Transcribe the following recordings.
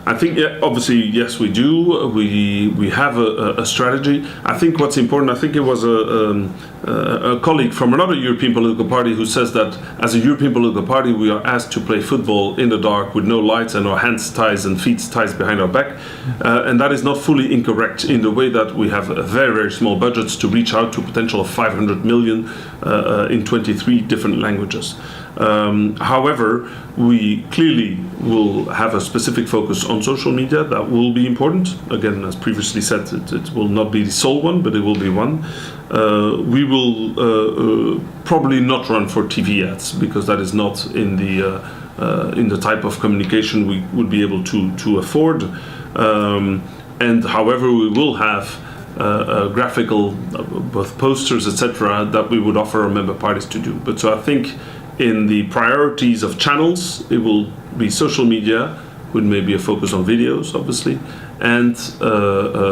I think, obviously, yes, we do. We have a strategy. I think what's important, I think it was a colleague from another European political party who says that as a European political party, we are asked to play football in the dark with no lights and our hands ties and feet ties behind our back. And that is not fully incorrect in the way that we have very, very small budgets to reach out to a potential of 500 million in 23 different languages. However, we clearly will have a specific focus on social media. That will be important. Again, as previously said, it will not be the sole one, but it will be one. We will probably not run for TV ads, because that is not in the type of communication we would be able to afford. And however, we will have graphical, both posters, etc., that we would offer our member parties to do. But so I think in the priorities of channels, it will be social media, with maybe a focus on videos, obviously, and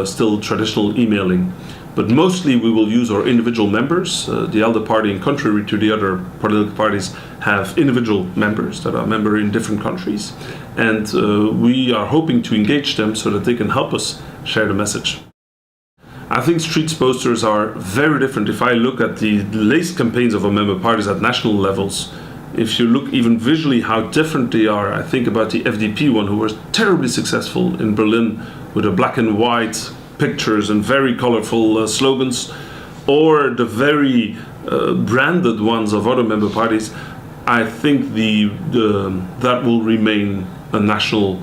still traditional emailing. But mostly we will use our individual members. The ALDE party, in contrary to the other political parties, have individual members that are member in different countries. And we are hoping to engage them so that they can help us share the message. I think streets posters are very different. If I look at the latest campaigns of our member parties at national levels, if you look even visually how different they are, I think about the FDP one, who was terribly successful in Berlin with the black and white pictures and very colorful slogans, or the very branded ones of other member parties. I think that will remain a national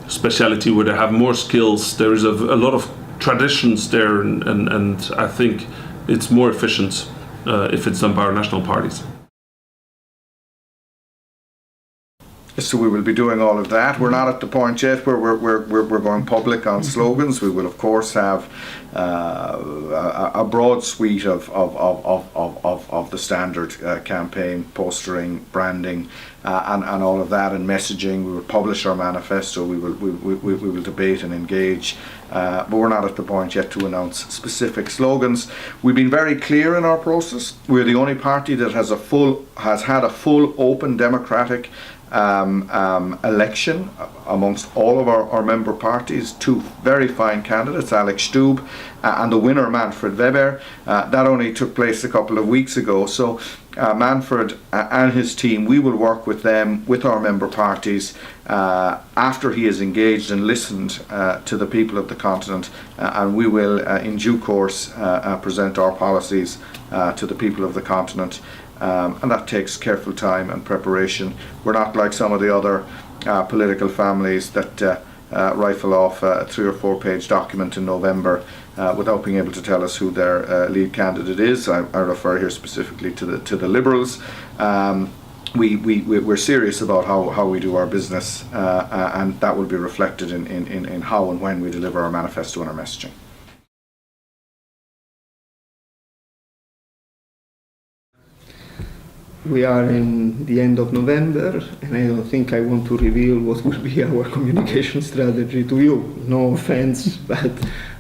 speciality where they have more skills. There is a lot of traditions there, and I think it's more efficient if it's done by our national parties. So we will be doing all of that. We're not at the point yet where we're going public on slogans. We will of course have a broad suite of the standard campaign, postering, branding, and all of that, and messaging. We will publish our manifesto. We will debate and engage. But we're not at the point yet to announce specific slogans. We've been very clear in our process. We're the only party that has had a full, open, democratic election amongst all of our member parties. Two very fine candidates, Alex Stubb and the winner, Manfred Weber. That only took place a couple of weeks ago. So Manfred and his team, we will work with them, with our member parties, after he has engaged and listened to the people of the continent, and we will in due course present our policies to the people of the continent. And that takes careful time and preparation. We're not like some of the other political families that rifle off a 3 or 4 page document in November without being able to tell us who their lead candidate is. I refer here specifically to the Liberals. We're serious about how we do our business, and that will be reflected in how and when we deliver our manifesto and our messaging. We are in the end of November, and I don't think I want to reveal what will be our communication strategy to you. No offense, but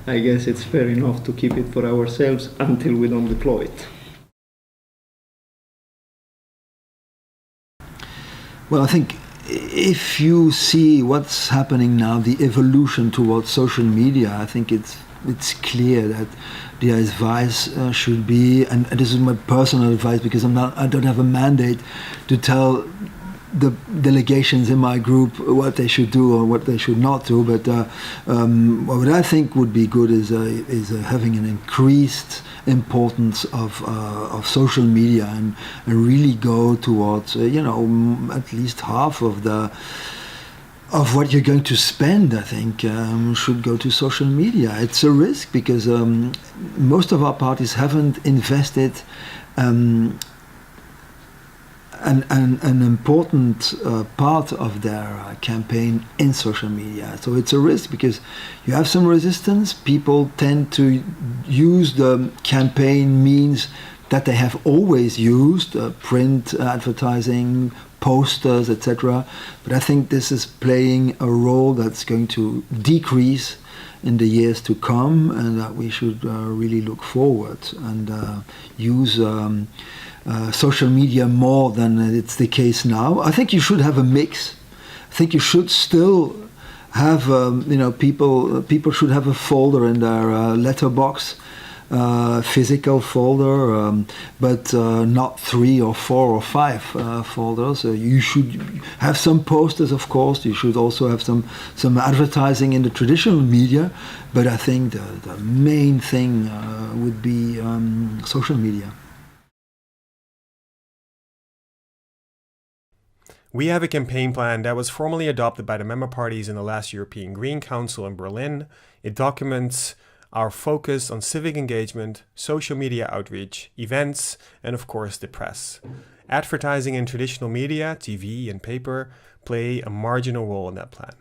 I guess it's fair enough to keep it for ourselves until we don't deploy it. Well, I think if you see what's happening now, the evolution towards social media, I think it's clear that the advice should be, and this is my personal advice because I don't have a mandate to tell the delegations in my group what they should do or what they should not do. But what I think would be good is having an increased importance of social media and really go towards at least half of what you're going to spend, I think, should go to social media. It's a risk because most of our parties haven't invested an important part of their campaign in social media. So it's a risk because you have some resistance. People tend to use the campaign means that they have always used, print advertising, posters, etc. But I think this is playing a role that's going to decrease in the years to come, and that we should really look forward and use social media more than it's the case now. I think you should have a mix. I think you should still have people should have a folder in their letterbox, physical folder, but not 3 or 4 or 5 folders. You should have some posters, of course. You should also have some advertising in the traditional media, but I think the main thing would be social media. We have a campaign plan that was formally adopted by the member parties in the last European Green Council in Berlin. It documents our focus on civic engagement, social media outreach, events, and of course the press. Advertising in traditional media, TV and paper, play a marginal role in that plan.